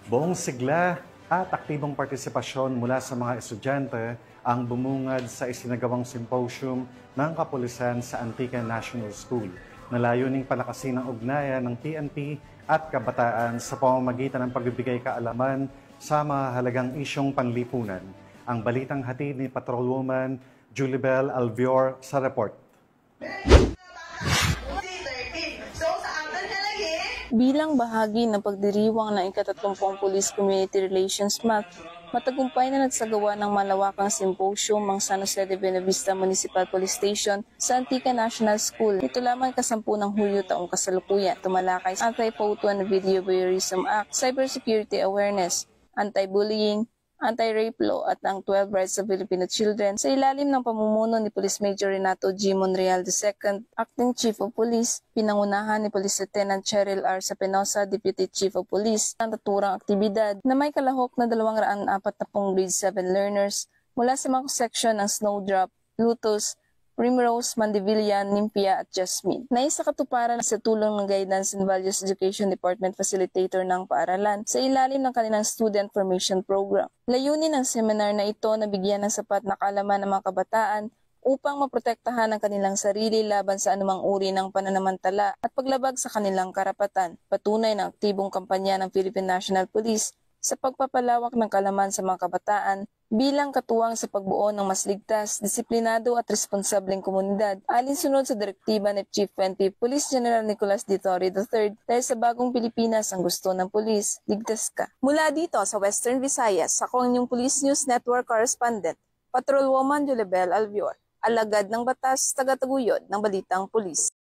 Buong sigla at aktibong partisipasyon mula sa mga estudyante ang bumungad sa isinagawang symposium ng kapulisan sa Antique National School na layuning palakasin ang ugnayan ng PNP at kabataan sa pamamagitan ng pagbibigay kaalaman sa mahalagang isyong panlipunan. Ang balitang hatid ni Patrolwoman Julibel Alvior sa report. Bilang bahagi ng pagdiriwang ng ika-30 Police Community Relations Month, matagumpay na nagsagawa ng malawakang symposium ang San Jose de Buenavista Municipal Police Station sa Antique National School. Ito lamang ika-10 ng Hulyo taong kasalukuyan. Tumalakay sa Anti-Photo and Video Voyeurism Act, Cybersecurity Awareness, Anti-Bullying, Anti-Rape Law at ang 12 Rights of Filipino Children sa ilalim ng pamumuno ni Police Major Renato G. Monreal II, Acting Chief of Police, pinangunahan ni Police Lieutenant Cheryl R. Sapenosa, Deputy Chief of Police, ang naturang aktibidad na may kalahok na 240 grade 7 learners mula sa mga section ng Snowdrop, Lotus, Primrose, Mandevilla, Nympia at Jasmine. Nais sa katuparan sa tulong ng Guidance and Values Education Department Facilitator ng paaralan sa ilalim ng kanilang Student Formation Program. Layunin ng seminar na ito na bigyan ng sapat na kaalaman ng mga kabataan upang maprotektahan ang kanilang sarili laban sa anumang uri ng pananamantala at paglabag sa kanilang karapatan. Patunay ng aktibong kampanya ng Philippine National Police sa pagpapalawak ng kaalaman sa mga kabataan bilang katuwang sa pagbuo ng mas ligtas, disiplinado at responsableng komunidad alinsunod sa direktiba ni Chief PNP Police General Nicolas D. Torre III dahil sa bagong Pilipinas ang gusto ng pulis, ligtas ka. Mula dito sa Western Visayas, ako ang inyong Police News Network Correspondent, Patrolwoman Julibel Alvior, alagad ng batas, tagataguyod ng balitang pulis.